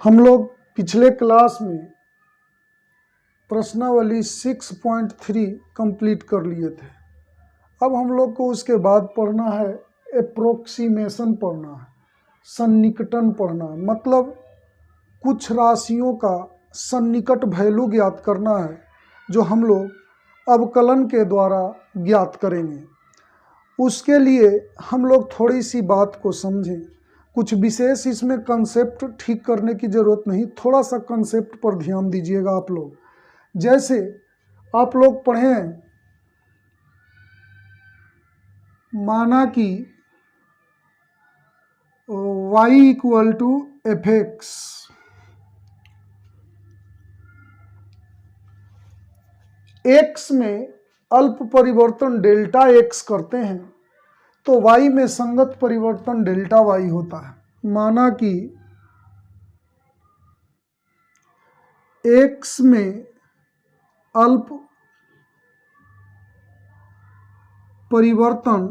हम लोग पिछले क्लास में प्रश्नावली 6.3 कंप्लीट कर लिए थे। अब हम लोग को उसके बाद पढ़ना है एप्रोक्सीमेशन पढ़ना है, सन्निकटन पढ़ना है। मतलब कुछ राशियों का सन्निकट वैल्यू ज्ञात करना है जो हम लोग अवकलन के द्वारा ज्ञात करेंगे। उसके लिए हम लोग थोड़ी सी बात को समझें। कुछ विशेष इसमें कंसेप्ट ठीक करने की ज़रूरत नहीं, थोड़ा सा कंसेप्ट पर ध्यान दीजिएगा आप लोग। जैसे आप लोग पढ़ें, माना कि y equal to f x, x में अल्प परिवर्तन डेल्टा एक्स करते हैं तो y में संगत परिवर्तन डेल्टा y होता है। माना कि x में अल्प परिवर्तन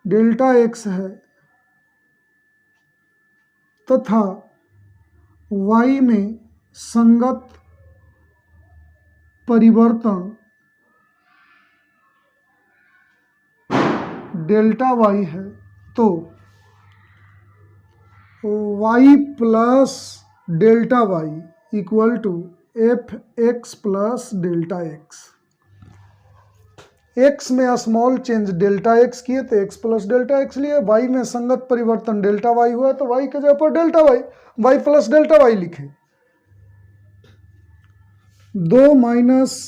डेल्टा x है तथा y में संगत परिवर्तन डेल्टा y है, तो y plus delta y equal to f x plus delta x. X में स्मॉल चेंज डेल्टा एक्स किए तो एक्स प्लस डेल्टा एक्स लिए, y में संगत परिवर्तन डेल्टा y हुआ तो y के जगह पर delta y plus delta y लिखे। 2 माइनस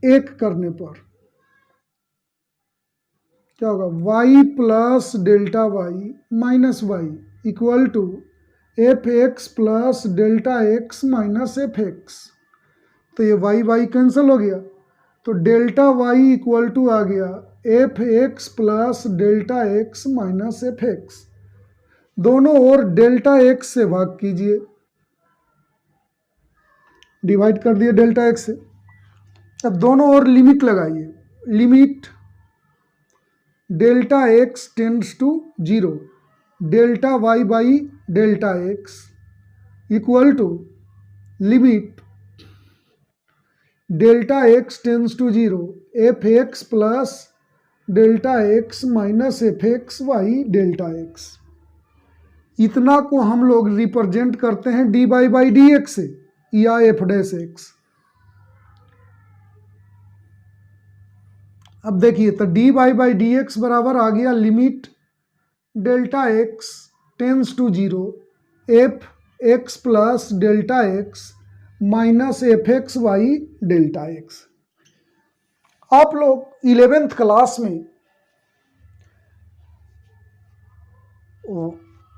1 करने पर क्या होगा, y plus delta y minus y equal to f x plus delta x minus f x. तो ये y कैंसिल हो गया, तो डेल्टा y इक्वल टू आ गया f x plus delta x minus f x. दोनों ओर डेल्टा एक्स से भाग कीजिए, डिवाइड कर दिए डेल्टा एक्स से। अब दोनों ओर लिमिट लगाइए, limit delta x tends to 0, delta y by delta x equal to limit delta x tends to 0 f x plus delta x minus f x y delta x. इतना को हम लोग represent करते हैं d y by d x से या f dash x. अब देखिए तो d y by d x बराबर आ गया limit delta x tends to 0 f x plus delta x minus f x y delta x. आप लोग 11th क्लास में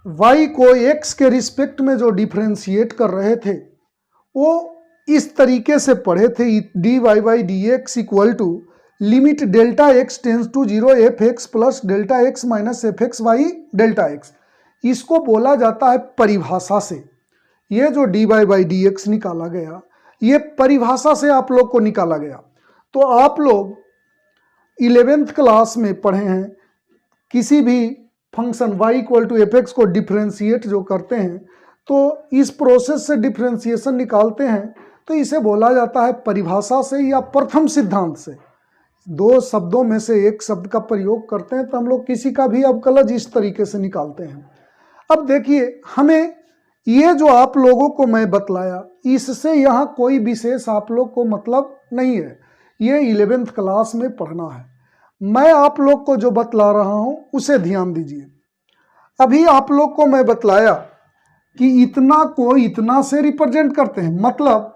y को x के रिस्पेक्ट में जो डिफ्रेंशिएट कर रहे थे वो इस तरीके से पढ़े थे, d y by d x equal to limit delta x tends to 0 f x plus delta x minus f x y delta x. इसको बोला जाता है परिभाषा से। ये जो d y by d x निकाला गया ये परिभाषा से आप लोग को निकाला गया। तो आप लोग 11th क्लास में पढ़े हैं, किसी भी function y equal to f x को डिफ्रेंशिएट जो करते हैं तो इस प्रोसेस से डिफ्रेंशिएशन निकालते हैं, तो इसे बोला जाता है परिभाषा से या प्रथम सिद्धांत से। दो शब्दों में से एक शब्द का प्रयोग करते हैं तो हम लोग किसी का भी अवकलज इस तरीके से निकालते हैं। अब देखिए, हमें ये जो आप लोगों को मैं बतलाया इससे यहाँ कोई विशेष आप लोग को मतलब नहीं है, ये 11th क्लास में पढ़ना है। मैं आप लोग को जो बतला रहा हूँ उसे ध्यान दीजिए। अभी आप लोग को मैं बतलाया कि इतना को इतना से रिप्रेजेंट करते हैं, मतलब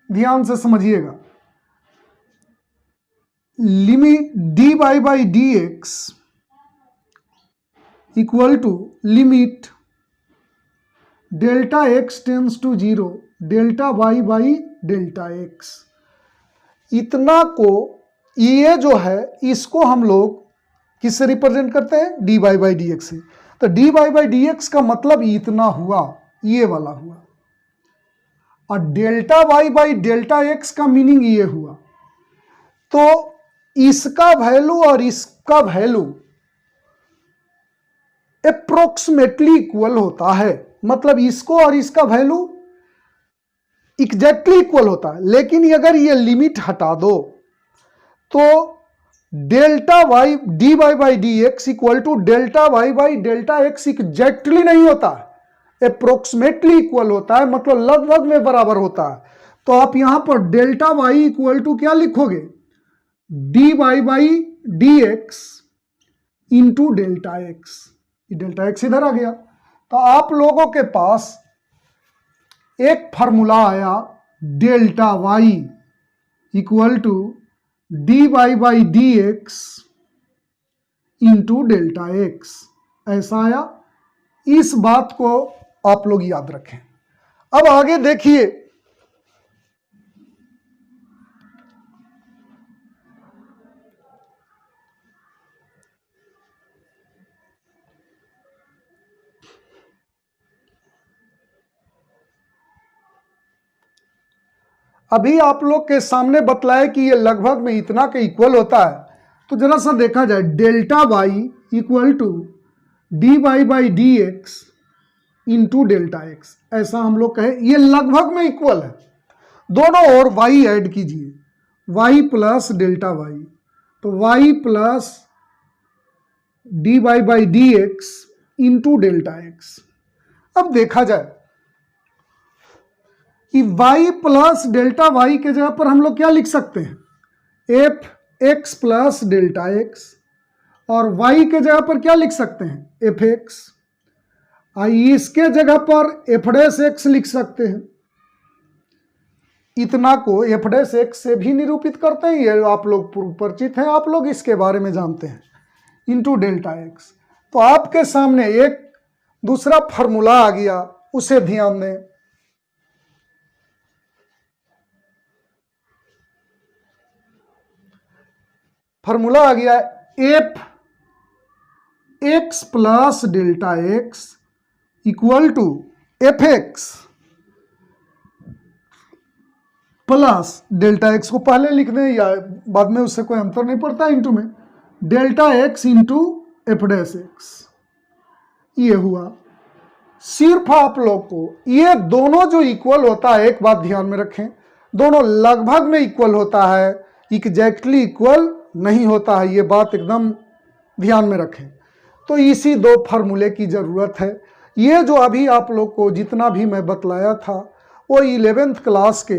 ध्यान से समझिएगा, limit d y by d x equal to limit delta x tends to 0 delta y by delta x. इतना को ये जो है इसको हम लोग किससे रिप्रेजेंट करते हैं, d y by d x से। तो d y by d x का मतलब इतना हुआ, ये वाला हुआ, और delta y by delta x का मीनिंग ये हुआ। तो इसका वैल्यू और इसका वैल्यू अप्रोक्सीमेटली इक्वल होता है, मतलब इसको और इसका वैल्यू एग्जैक्टली इक्वल होता है। लेकिन अगर ये लिमिट हटा दो तो delta y d y by d x equal to delta y by delta x exactly नहीं होता है, अप्रोक्सीमेटली इक्वल होता है, मतलब लगभग में बराबर होता है। तो आप यहां पर डेल्टा वाई इक्वल टू क्या लिखोगे, d y by d x into delta x, delta x इधर आ गया। तो आप लोगों के पास एक फार्मूला आया delta y equal to d y by d x into delta x, ऐसा आया। इस बात को आप लोग याद रखें। अब आगे देखिए, अभी आप लोग के सामने बतलाए कि ये लगभग में इतना के इक्वल होता है। तो जरा सा देखा जाए, delta y equal to d y by d x into delta x, ऐसा हम लोग कहें ये लगभग में इक्वल है। दोनों और वाई ऐड कीजिए, वाई प्लस डेल्टा वाई, तो y plus d y by d x into delta x. अब देखा जाए कि y प्लस डेल्टा वाई के जगह पर हम लोग क्या लिख सकते हैं, f x plus delta x, और y के जगह पर क्या लिख सकते हैं, एफ एक्स। इसके जगह पर एफ डैश एक्स लिख सकते हैं। इतना को एफ डैश एक्स से भी निरूपित करते हैं, ये आप लोग परिचित हैं, आप लोग इसके बारे में जानते हैं, इंटू डेल्टा एक्स। तो आपके सामने एक दूसरा फार्मूला आ गया, उसे ध्यान दें। फार्मूला आ गया f x plus delta x equal to f x plus delta x को पहले लिख दें या बाद में, उससे कोई अंतर नहीं पड़ता, इंटू में delta x into f dash x. ये हुआ। सिर्फ आप लोग को ये दोनों जो इक्वल होता है, एक बात ध्यान में रखें, दोनों लगभग में इक्वल होता है, एग्जैक्टली इक्वल नहीं होता है, ये बात एकदम ध्यान में रखें। तो इसी दो फार्मूले की ज़रूरत है। ये जो अभी आप लोग को जितना भी मैं बतलाया था वो 11th क्लास के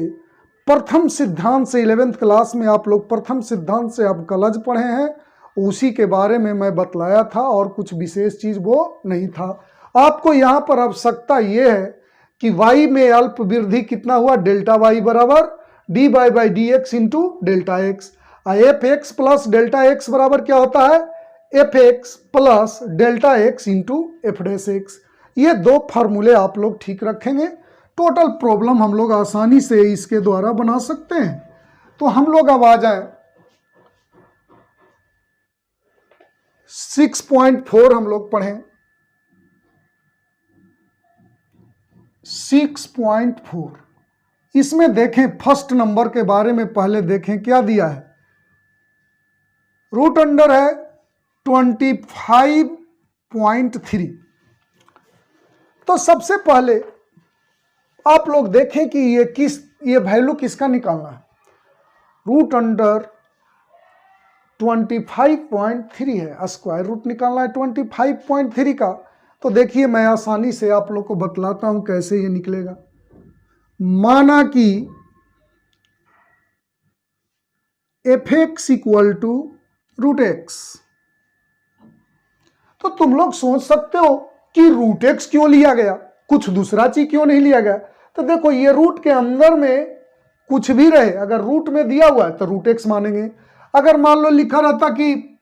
प्रथम सिद्धांत से, 11th क्लास में आप लोग प्रथम सिद्धांत से आप कलज पढ़े हैं, उसी के बारे में मैं बतलाया था, और कुछ विशेष चीज़ वो नहीं था। आपको यहाँ पर आवश्यकता ये है कि y में अल्प वृद्धि कितना हुआ, डेल्टा वाई बराबर d y by d x into delta x. F x plus delta x बराबर क्या होता है, f x plus delta x into f dash x. ये दो फार्मूले आप लोग ठीक रखेंगे, टोटल प्रॉब्लम हम लोग आसानी से इसके द्वारा बना सकते हैं। तो हम लोग अब आ जाए 6.4 हम लोग पढ़ें। 6.4 इसमें देखें, फर्स्ट नंबर के बारे में पहले देखें क्या दिया है। रूट अंडर है 25.3। तो सबसे पहले आप लोग देखें कि ये वैल्यू किसका निकालना है। रूट अंडर 25.3 है, स्क्वायर रूट निकालना है 25.3 का। तो देखिए मैं आसानी से आप लोग को बतलाता हूं कैसे ये निकलेगा। माना कि f x equal to root x, तो तुम लोग सोच सकते हो कि रूट एक्स क्यों लिया गया, कुछ दूसरा चीज क्यों नहीं लिया गया। तो देखो ये रूट के अंदर में कुछ भी रहे, अगर रूट में दिया हुआ है तो रूट एक्स मानेंगे। अगर मान लो लिखा रहता कि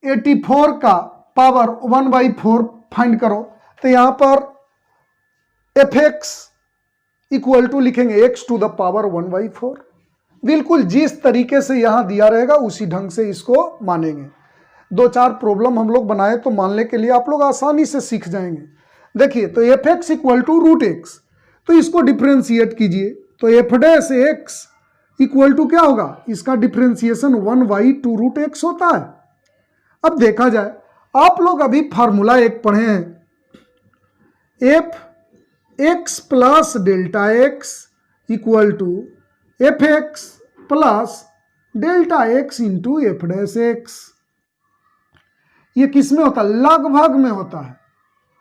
84 का पावर 1/4 फाइंड करो, तो यहां पर एफ एक्स इक्वल टू लिखेंगे x टू द पावर 1/4। बिल्कुल जिस तरीके से यहां दिया रहेगा उसी ढंग से इसको मानेंगे। दो चार प्रॉब्लम हम लोग बनाए तो मानने के लिए आप लोग आसानी से सीख जाएंगे। देखिए तो F x equal to root x, तो इसको डिफ्रेंशिएट कीजिए, तो f dash x equal to क्या होगा, इसका डिफ्रेंशिएशन 1/2 रूट एक्स होता है। अब देखा जाए आप लोग अभी फार्मूला एक पढ़े हैं, f x plus delta x equal to f x plus delta x into f dash x. ये किस में होता है? लगभग में होता है।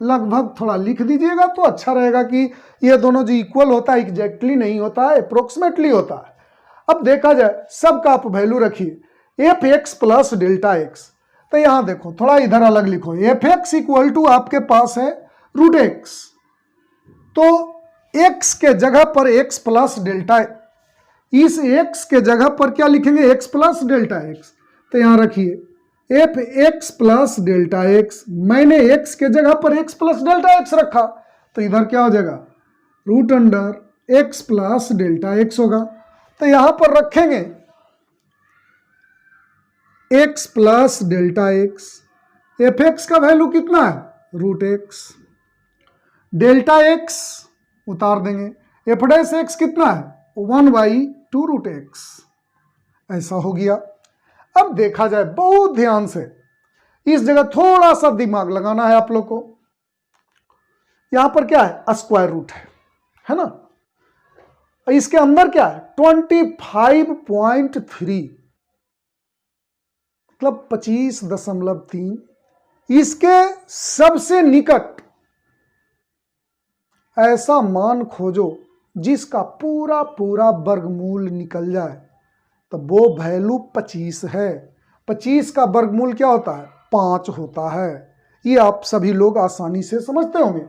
लगभग थोड़ा लिख दीजिएगा तो अच्छा रहेगा कि ये दोनों जो इक्वल होता है एग्जैक्टली नहीं होता है, अप्रोक्सीमेटली होता है। अब देखा जाए सबका आप वैल्यू रखिए F x plus delta x, तो यहां देखो थोड़ा इधर अलग लिखो, एफ एक्स इक्वल टू आपके पास है रूट एक्स, तो एक्स के जगह पर एक्स प्लस डेल्टा, इस एक्स के जगह पर क्या लिखेंगे? X plus delta x. तो यहां रखिए F x plus delta x, मैंने एक्स के जगह पर एक्स प्लस डेल्टा एक्स रखा, तो इधर क्या हो जाएगा? Root under x plus delta x होगा। तो यहां पर रखेंगे x plus delta x, f x का वैल्यू कितना है? रूट एक्स, डेल्टा एक्स उतार देंगे, एफ डैश एक्स कितना है? 1/2 रूट एक्स। ऐसा हो गया। अब देखा जाए बहुत ध्यान से, इस जगह थोड़ा सा दिमाग लगाना है आप लोग को। यहां पर क्या है? स्क्वायर रूट है ना? इसके अंदर क्या है? 25.3 मतलब 25.3। इसके सबसे निकट ऐसा मान खोजो जिसका पूरा पूरा वर्गमूल निकल जाए, तो वो वैल्यू 25 है। 25 का वर्गमूल क्या होता है? 5 होता है। ये आप सभी लोग आसानी से समझते होंगे।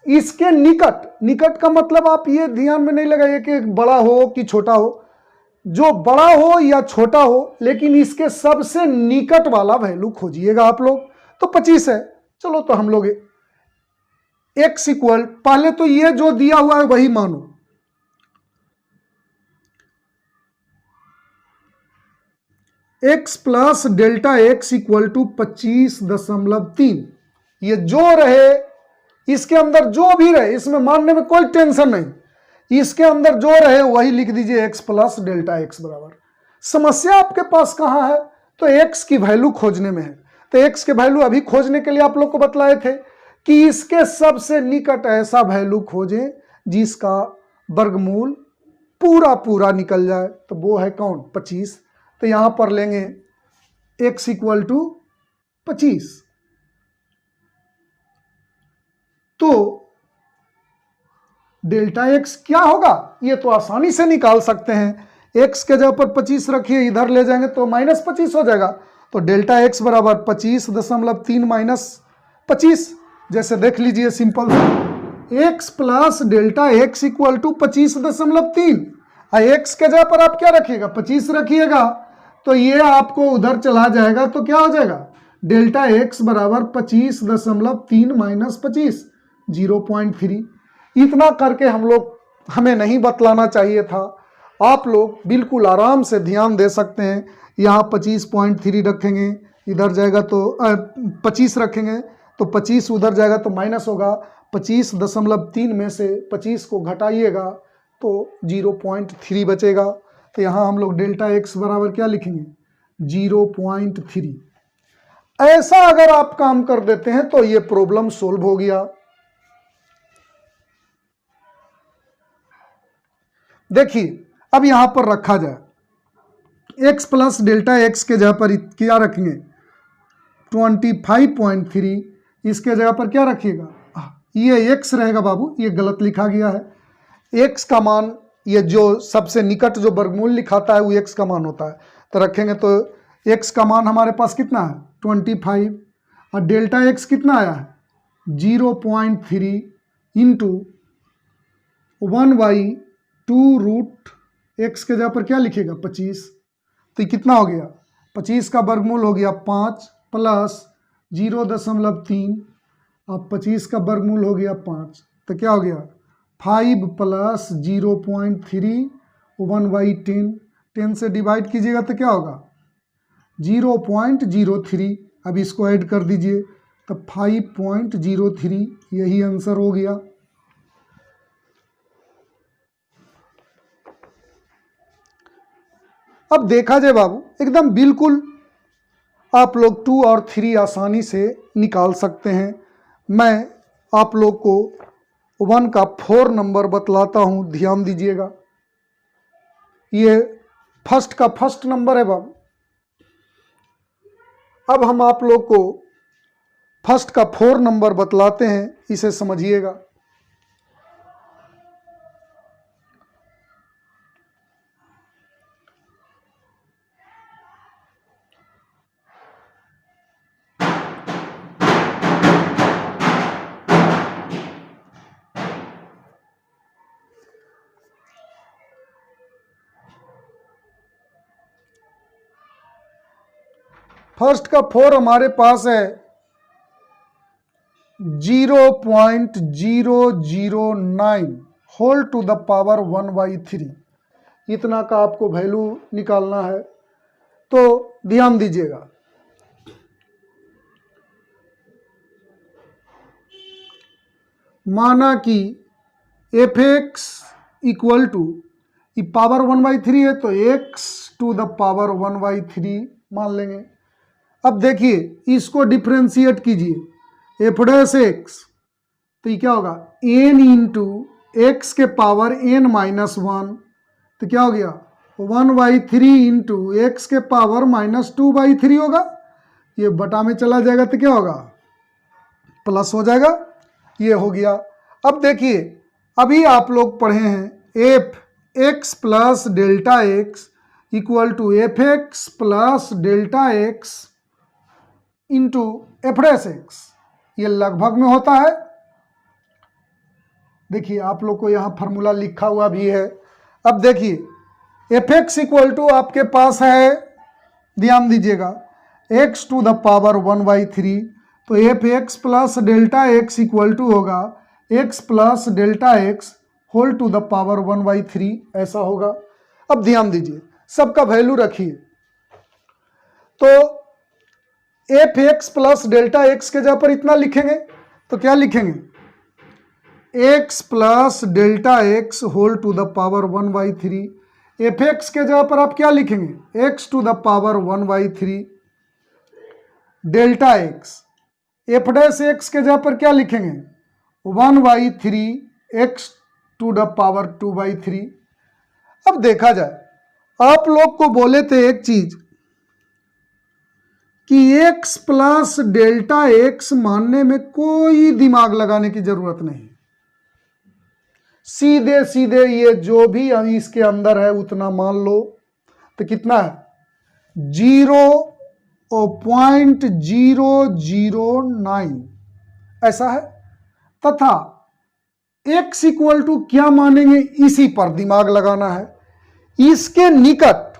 इसके निकट, निकट का मतलब आप ये ध्यान में नहीं लगाइए कि बड़ा हो कि छोटा हो, जो बड़ा हो या छोटा हो, लेकिन इसके सबसे निकट वाला वैल्यू खोजिएगा आप लोग। तो 25 है। चलो तो हम लोग एक्स इक्वल, पहले तो ये जो दिया हुआ है वही मानो, x plus delta x equal to 25.3। ये जो रहे, इसके अंदर जो भी रहे, इसमें मानने में कोई टेंशन नहीं, इसके अंदर जो रहे वही लिख दीजिए, एक्स प्लस डेल्टा एक्स बराबर। समस्या आपके पास कहां है? तो एक्स की वैल्यू खोजने में है। तो एक्स के वैल्यू अभी खोजने के लिए आप लोग को बतलाए थे कि इसके सबसे निकट ऐसा वैल्यू खोजें जिसका वर्गमूल पूरा पूरा निकल जाए, तो वो है कौन? 25। तो यहां पर लेंगे x इक्वल टू 25, तो डेल्टा x क्या होगा? ये तो आसानी से निकाल सकते हैं। x के जगह पर 25 रखिए, इधर ले जाएंगे तो -25 हो जाएगा। तो डेल्टा x बराबर 25.3 माइनस 25। जैसे देख लीजिए सिंपल से, x plus delta x equal to 25.3, x के जगह पर आप क्या रखिएगा? 25 रखिएगा, तो ये आपको उधर चला जाएगा, तो क्या हो जाएगा? डेल्टा x बराबर 25.3 माइनस 25, 0.3। इतना करके हमें नहीं बतलाना चाहिए था। आप लोग बिल्कुल आराम से ध्यान दे सकते हैं। यहाँ 25.3 रखेंगे, इधर जाएगा तो 25 रखेंगे तो 25 उधर जाएगा तो माइनस होगा। 25.3 में से 25 को घटाइएगा तो 0.3 बचेगा। तो यहाँ हम लोग डेल्टा एक्स बराबर क्या लिखेंगे? 0.3। ऐसा अगर आप काम कर देते हैं तो ये प्रॉब्लम सोल्व हो गया। देखिए अब यहां पर रखा जाए, x प्लस डेल्टा एक्स के जगह पर क्या रखेंगे? 25.3। इसके जगह पर क्या रखिएगा? ये x रहेगा बाबू, ये गलत लिखा गया है। x का मान, ये जो सबसे निकट जो वर्गमूल लिखाता है वो x का मान होता है, तो रखेंगे तो x का मान हमारे पास कितना है? 25, और डेल्टा x कितना आया है? 0.3 इंटू 1/2 रूट x के जगह पर क्या लिखेगा? 25। तो कितना हो गया? 25 का वर्गमूल हो गया 5 प्लस 0.3, अब 25 का वर्गमूल हो गया 5, तो क्या हो गया? 5 प्लस 0.3 1/10, 10 से डिवाइड कीजिएगा तो क्या होगा? 0.03। अब इसको ऐड कर दीजिए तो 5.03, यही आंसर हो गया। अब देखा जाए बाबू, एकदम बिल्कुल आप लोग 2 और 3 आसानी से निकाल सकते हैं। मैं आप लोग को 1 का 4 नंबर बतलाता हूँ, ध्यान दीजिएगा। ये फर्स्ट का फर्स्ट नंबर है बाबू। अब हम आप लोग को फर्स्ट का 4 नंबर बतलाते हैं, इसे समझिएगा। फर्स्ट का 4 हमारे पास है 0.009 होल टू द पावर 1/3। इतना का आपको वैल्यू निकालना है, तो ध्यान दीजिएगा। माना कि fx इक्वल टू पावर 1/3 है, तो x टू द पावर 1/3 मान लेंगे। अब देखिए, इसको डिफ्रेंशिएट कीजिए, एफ डैश एक्स, तो ये क्या होगा, n इंटू एक्स के पावर n-1, तो क्या हो गया 1/3 इंटू एक्स के पावर -2/3 होगा। ये बटा में चला जाएगा तो क्या होगा, प्लस हो जाएगा। ये हो गया। अब देखिए, अभी आप लोग पढ़े हैं f x plus delta x equal to f x plus delta x into f dash x. ये लगभग में होता है। देखिए, आप लोग को यहाँ फार्मूला लिखा हुआ भी है। अब देखिए, एफ एक्स इक्वल टू आपके पास है, ध्यान दीजिएगा, एक्स टू द पावर 1/3, तो F x plus delta x equal to होगा x plus delta x whole to the power 1/3, ऐसा होगा। अब ध्यान दीजिए, सबका वैल्यू रखिए। तो F x plus delta x के जगह पर इतना लिखेंगे, तो क्या लिखेंगे, x plus delta x whole to the power 1/3। F x के जगह पर आप क्या लिखेंगे, x to the power 1/3 delta x. F dash x के जगह पर क्या लिखेंगे, 1/3 एक्स टू द पावर 2/3। अब देखा जाए, आप लोग को बोले थे एक चीज कि x प्लस डेल्टा एक्स मानने में कोई दिमाग लगाने की जरूरत नहीं, सीधे सीधे ये जो भी इसके अंदर है उतना मान लो। तो कितना है, 0.009 ऐसा है। तथा x इक्वल टू क्या मानेंगे, इसी पर दिमाग लगाना है। इसके निकट,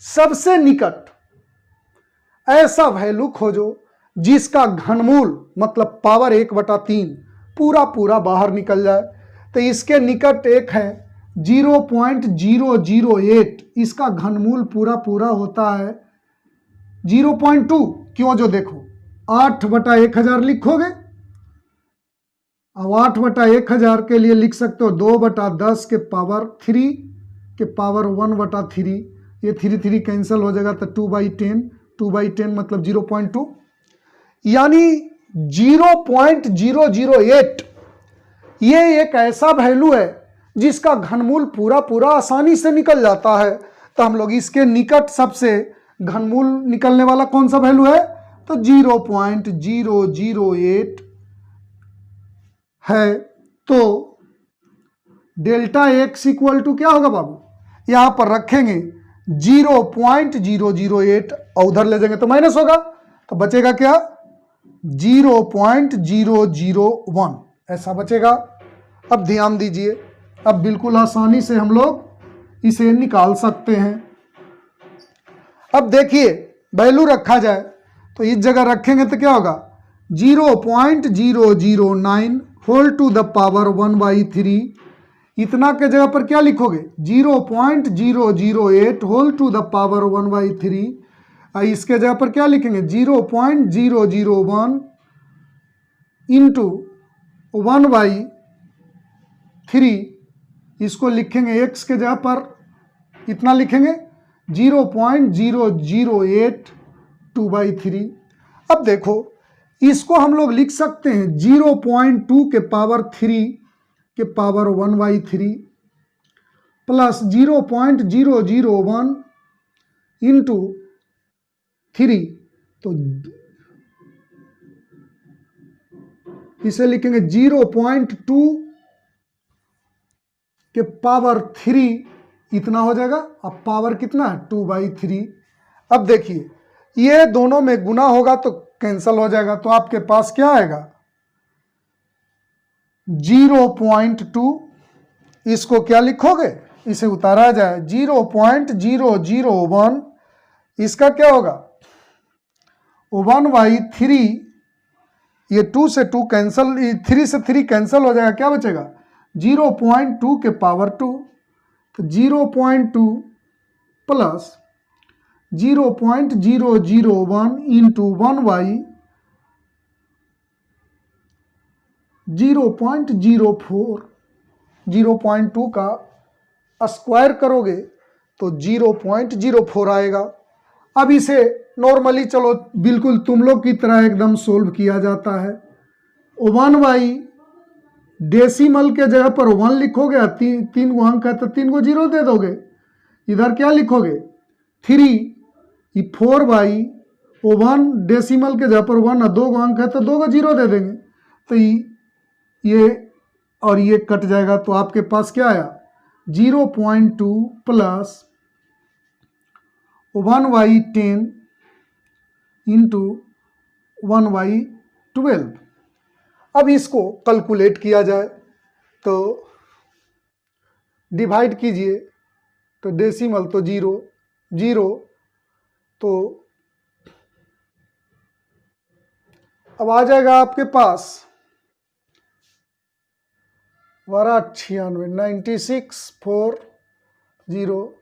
सबसे निकट ऐसा वैल्यू खोजो जिसका घनमूल मतलब पावर 1/3 पूरा पूरा बाहर निकल जाए। तो इसके निकट एक है 0.008, इसका घनमूल पूरा पूरा होता है 0.2। क्यों, जो देखो 8/1000 लिखोगे, अब 8/1000 के लिए लिख सकते हो 2/10 के पावर 3 के पावर 1/3। ये 3 कैंसिल हो जाएगा, तो 2/10 मतलब 0.2, यानी 0.008। ये एक ऐसा वैल्यू है जिसका घनमूल पूरा पूरा आसानी से निकल जाता है। तो हम लोग इसके निकट सबसे घनमूल निकलने वाला कौन सा वैल्यू है, तो 0.008 है। तो डेल्टा एक्स इक्वल टू क्या होगा बाबू, यहां पर रखेंगे 0.008 और उधर ले जाएंगे तो माइनस होगा, तो बचेगा क्या 0.001 ऐसा बचेगा। अब ध्यान दीजिए, अब बिल्कुल आसानी से हम लोग इसे निकाल सकते हैं। अब देखिए, वैल्यू रखा जाए तो इस जगह रखेंगे तो क्या होगा 0.009 होल टू द पावर 1/3। इतना के जगह पर क्या लिखोगे 0.008 होल टू द पावर 1/3। इसके जगह पर क्या लिखेंगे 0.001 इंटू 1/3। इसको लिखेंगे x के जगह पर इतना लिखेंगे 0.008 2/3। अब देखो इसको हम लोग लिख सकते हैं 0.2 के पावर 3 के पावर 1/3 प्लस 0.001 इंटू 3, तो इसे लिखेंगे 0.2 के पावर 3, इतना हो जाएगा। अब पावर कितना है 2/3। अब देखिए ये दोनों में गुना होगा तो कैंसल हो जाएगा, तो आपके पास क्या आएगा 0.2। इसको क्या लिखोगे, इसे उतारा जाए 0.001, इसका क्या होगा 1/3। ये 2 से 2 कैंसल, 3 से 3 कैंसल हो जाएगा, क्या बचेगा 0.2 के पावर 2। तो 0.2 प्लस 0.001 इंटू 1/0.04, 0.2 का स्क्वायर करोगे तो 0.04 आएगा। अब इसे नॉर्मली चलो बिल्कुल तुम लोग की तरह एकदम सोल्व किया जाता है। 1 डेसिमल के जगह पर 1 लिखोगे, 3 गो अंक है तो 3 गो जीरो दे दोगे। इधर क्या लिखोगे 3, 4/1 डेसिमल के जगह पर 1 है, 2 गो अंक है तो 2 गो जीरो दे देंगे, तो ये और ये कट जाएगा। तो आपके पास क्या आया 0.2 प्लस 1/10 इंटू 1/12। अब इसको कैलकुलेट किया जाए तो डिवाइड कीजिए, तो डेसिमल तो 0 0, तो अब आ जाएगा आपके पास 1296, 96 4 0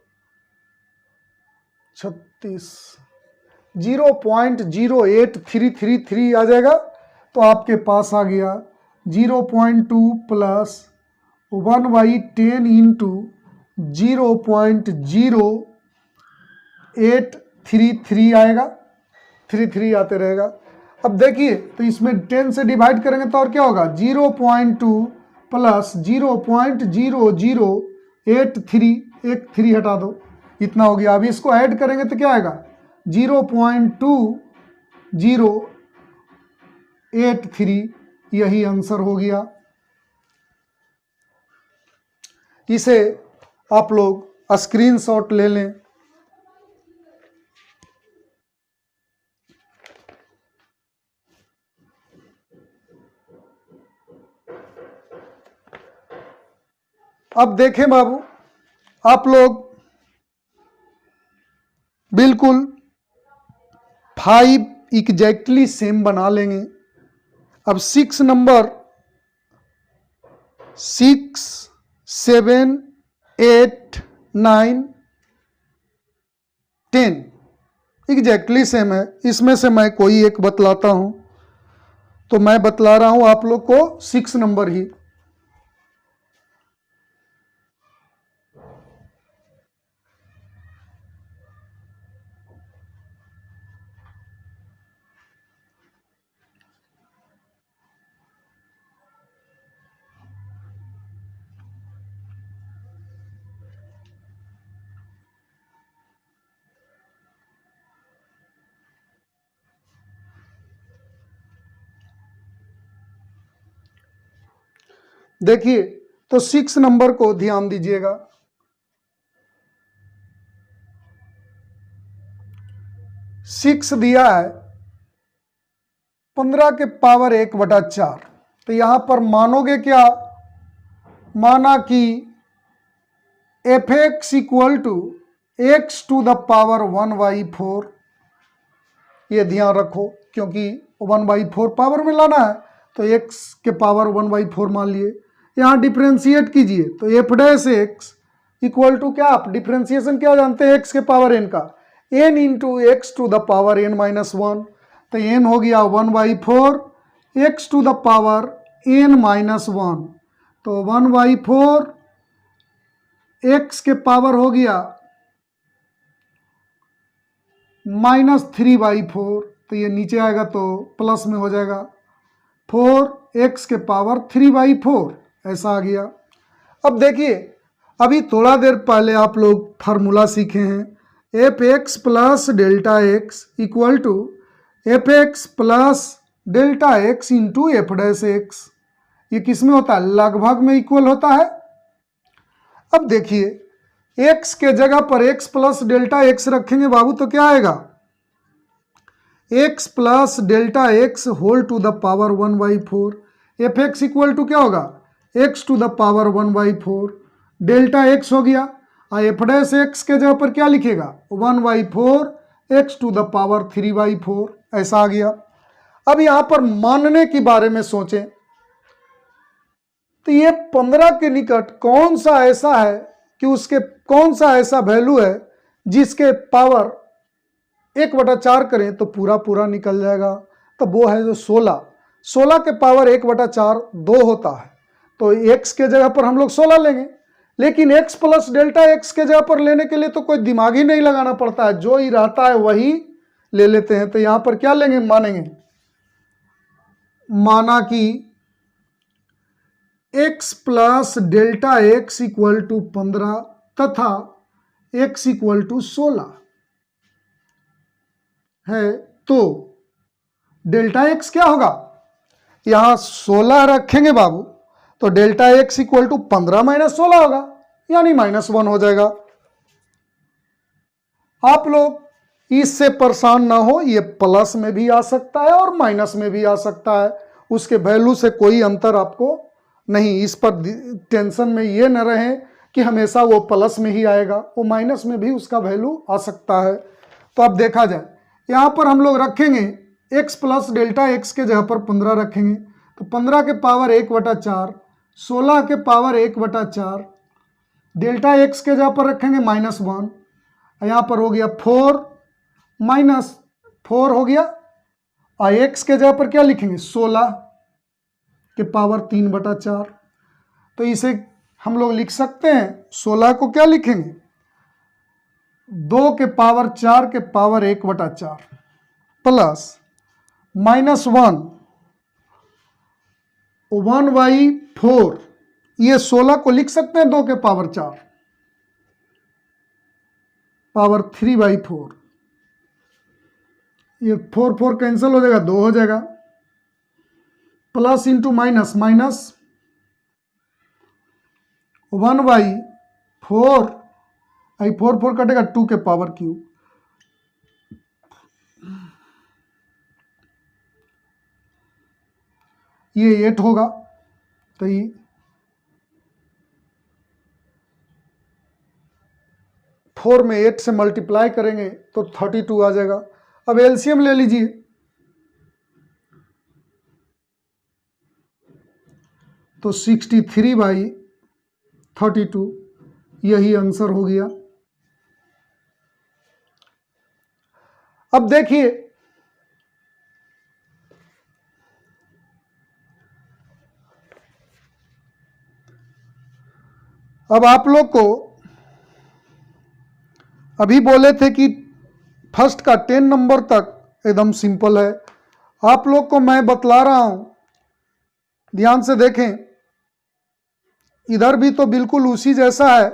36, 0.08333 आ जाएगा। तो आपके पास आ गया 0.2 प्लस 1/10 इंटू 0.0833 आएगा, 33 आते रहेगा। अब देखिए तो इसमें 10 से डिवाइड करेंगे तो और क्या होगा 0.2 प्लस 0.0083, एक 3 हटा दो, इतना हो गया। अब इसको ऐड करेंगे तो क्या आएगा 0.2083, यही आंसर हो गया। इसे आप लोग स्क्रीनशॉट ले लें। अब देखें बाबू, आप लोग बिल्कुल 5 एग्जैक्टली सेम बना लेंगे। अब 6 नंबर 6, 7, 8, 9, 10 एग्जैक्टली सेम है। इसमें से मैं कोई एक बतलाता हूं, तो मैं बतला रहा हूं आप लोग को 6 नंबर ही। देखिए तो 6 नंबर को ध्यान दीजिएगा। 6 दिया है 15 के पावर 1/4। तो यहां पर मानोगे क्या, माना कि fx equal to x to the power 1/4। ये ध्यान रखो क्योंकि 1/4 पावर में लाना है, तो x के पावर 1/4 मान लिए। यहाँ डिफ्रेंशिएट कीजिए तो f dash x equal to क्या, आप डिफ्रेंशिएशन क्या जानते हैं x के पावर n का, n into x to the power n-1। तो n हो गया 1/4 x to the power n-1, तो 1/4 x के पावर हो गया -3/4, तो ये नीचे आएगा तो प्लस में हो जाएगा 4x के पावर 3/4, ऐसा आ गया। अब देखिए, अभी थोड़ा देर पहले आप लोग फार्मूला सीखे हैं f x plus delta x equal to f x plus delta x into f dash x. ये किस में होता है? लगभग में इक्वल होता है। अब देखिए, x के जगह पर x प्लस डेल्टा एक्स रखेंगे बाबू, तो क्या आएगा? x plus delta x whole to the power 1/4। F x equal to क्या होगा? x to the power 1/4 delta x हो गया। और एफ डैश एक्स के जगह पर क्या लिखेगा? 1/4 x टू द पावर 3/4, ऐसा आ गया। अब यहां पर मानने के बारे में सोचें तो ये 15 के निकट कौन सा ऐसा है कि उसके कौन सा ऐसा वैल्यू है जिसके पावर 1/4 करें तो पूरा पूरा निकल जाएगा? तो वो है जो 16 के पावर 1/4 2 होता है। तो x के जगह पर हम लोग 16 लेंगे, लेकिन x प्लस डेल्टा एक्स के जगह पर लेने के लिए तो कोई दिमाग ही नहीं लगाना पड़ता है, जो ही रहता है वही ले लेते हैं। तो यहां पर क्या लेंगे? मानेंगे, माना कि x plus delta x equal to 15 तथा x इक्वल टू 16 है, तो डेल्टा एक्स क्या होगा? यहां 16 रखेंगे बाबू, तो delta x equal to 15 minus 16 होगा, यानी -1 हो जाएगा। आप लोग इससे परेशान ना हो, ये प्लस में भी आ सकता है और माइनस में भी आ सकता है, उसके वैल्यू से कोई अंतर आपको नहीं। इस पर टेंशन में ये न रहे कि हमेशा वो प्लस में ही आएगा, वो माइनस में भी उसका वैल्यू आ सकता है। तो अब देखा जाए, यहाँ पर हम लोग रखेंगे x प्लस डेल्टा एक्स के जगह पर 15 रखेंगे, तो 15 के पावर 1/4, 16 के पावर 1/4, डेल्टा एक्स के जगह पर रखेंगे -1, यहाँ पर हो गया 4 -4 हो गया, और x के जगह पर क्या लिखेंगे? 16 के पावर 3/4। तो इसे हम लोग लिख सकते हैं, 16 को क्या लिखेंगे? 2 के पावर 4 के पावर 1/4 प्लस -1 1/4। ये 16 को लिख सकते हैं 2 के पावर 4 पावर 3/4। ये 4 कैंसिल हो जाएगा, 2 हो जाएगा, प्लस इंटू माइनस, माइनस 1/4, 4 कटेगा 2 के पावर क्यूब, ये 8 होगा। तो ये 4 में 8 से मल्टीप्लाई करेंगे तो 32 आ जाएगा। अब एलसीएम ले लीजिए, तो 63/32 यही आंसर हो गया। अब देखिए, अब आप लोग को अभी बोले थे कि फर्स्ट का 10 नंबर तक एकदम सिंपल है। आप लोग को मैं बतला रहा हूं, ध्यान से देखें, इधर भी तो बिल्कुल उसी जैसा है,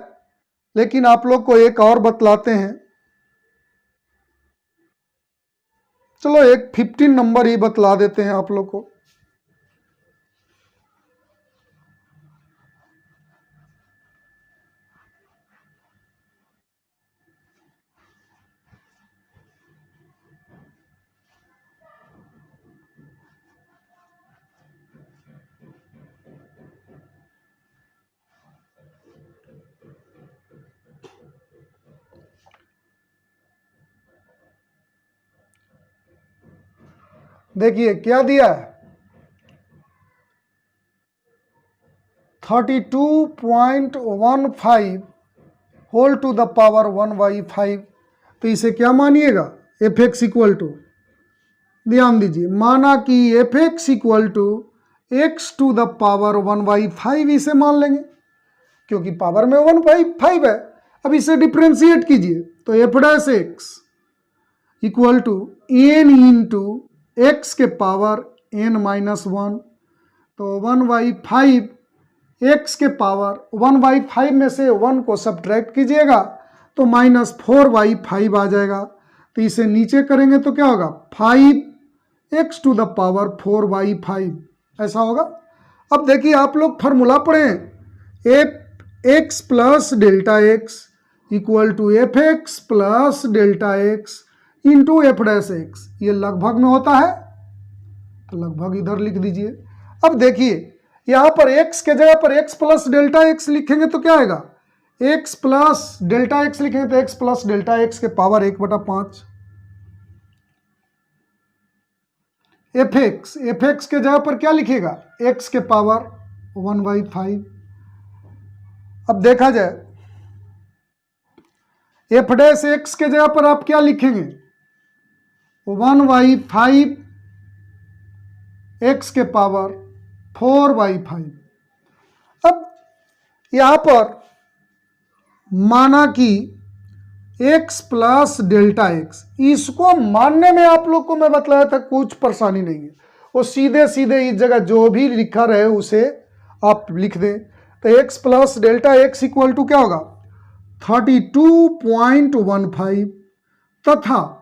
लेकिन आप लोग को एक और बतलाते हैं। चलो एक 15 नंबर ही बतला देते हैं आप लोग को। देखिए क्या दिया है, 32.15 होल टू द पावर 1/5। तो इसे क्या मानिएगा? एफ एक्स इक्वल टू, ध्यान दीजिए, माना कि f x equal to x to the power 1/5 इसे मान लेंगे, क्योंकि पावर में 1/5 है। अब इसे डिफ्रेंशिएट कीजिए, तो f dash x equal to n into x के पावर n-1, तो 1/5 एक्स के पावर 1/5 में से 1 को सब्ट्रैक्ट कीजिएगा तो -4/5 आ जाएगा। तो इसे नीचे करेंगे तो क्या होगा 5x टू द पावर 4/5 ऐसा होगा। अब देखिए आप लोग फार्मूला पढ़ें, x plus delta x equal to fx plus delta x into f dash x, ये लगभग में होता है तो लगभग इधर लिख दीजिए। अब देखिए यहाँ पर x के जगह पर x प्लस डेल्टा एक्स लिखेंगे तो क्या आएगा, x प्लस डेल्टा एक्स लिखेंगे तो x प्लस डेल्टा एक्स के पावर 1/5। fx के जगह पर क्या लिखेगा, x के पावर 1/5। अब देखा जाए एफ डैश एक्स के जगह पर आप क्या लिखेंगे, 1/5 एक्स के पावर 4/5। अब यहां पर माना कि x प्लस डेल्टा एक्स, इसको मानने में आप लोग को मैं बतलाया था कुछ परेशानी नहीं है, वो सीधे सीधे इस जगह जो भी लिखा रहे उसे आप लिख दें। तो x plus delta x equal to क्या होगा 32.15 तथा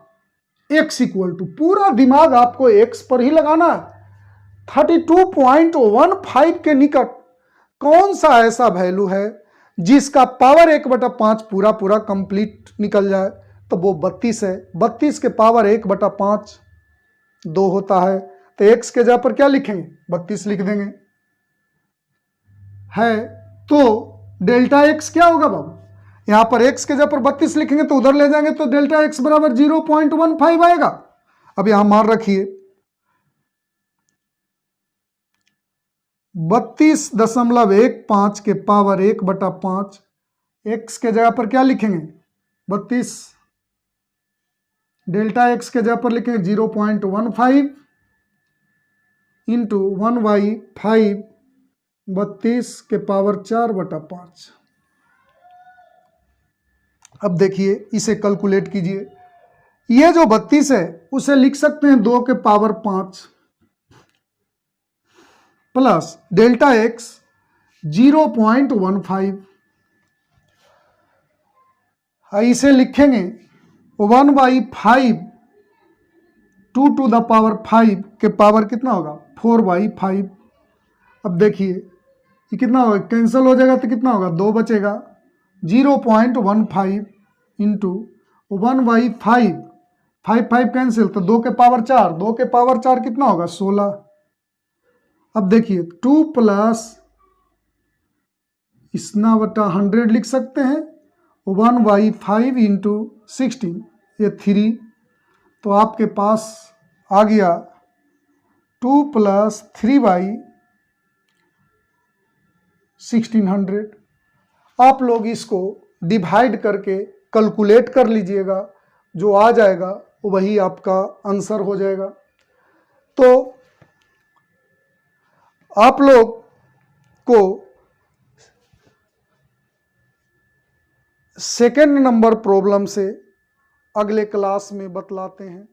x इक्वल टू, पूरा दिमाग आपको x पर ही लगाना है, 32.15 के निकट कौन सा ऐसा वैल्यू है जिसका पावर 1/5 पूरा कंप्लीट निकल जाए, तो वो 32 है। 32 के पावर 1/5 2 होता है, तो x के जगह पर क्या लिखेंगे 32 लिख देंगे है। तो डेल्टा x क्या होगा बाबू, यहां पर x के जगह पर 32 लिखेंगे तो उधर ले जाएंगे तो डेल्टा x बराबर 0.15 आएगा। अब यहां मान रखिए 32.15 के पावर 1/5, x के जगह पर क्या लिखेंगे 32, डेल्टा x के जगह पर लिखेंगे 0.15 इंटू 1/5, 32 के पावर 4/5। अब देखिए इसे कैलकुलेट कीजिए, ये जो 32 है उसे लिख सकते हैं 2 के पावर 5 प्लस डेल्टा एक्स 0.15, इसे लिखेंगे 1/5 2 टू द पावर 5 के पावर कितना होगा 4/5। अब देखिए ये कितना होगा, कैंसिल हो जाएगा तो कितना होगा 2 बचेगा, 0.15 इंटू 1/5, 5 कैंसिल तो 2 के पावर 4, 2 के पावर 4 कितना होगा 16। अब देखिए 2 प्लस इसना बटा 100 लिख सकते हैं, 1/5 इंटू 16 ये 3, तो आपके पास आ गया 2 प्लस 3/1600। आप लोग इसको डिवाइड करके कैलकुलेट कर लीजिएगा, जो आ जाएगा वही आपका आंसर हो जाएगा। तो आप लोग को सेकंड नंबर प्रॉब्लम से अगले क्लास में बतलाते हैं।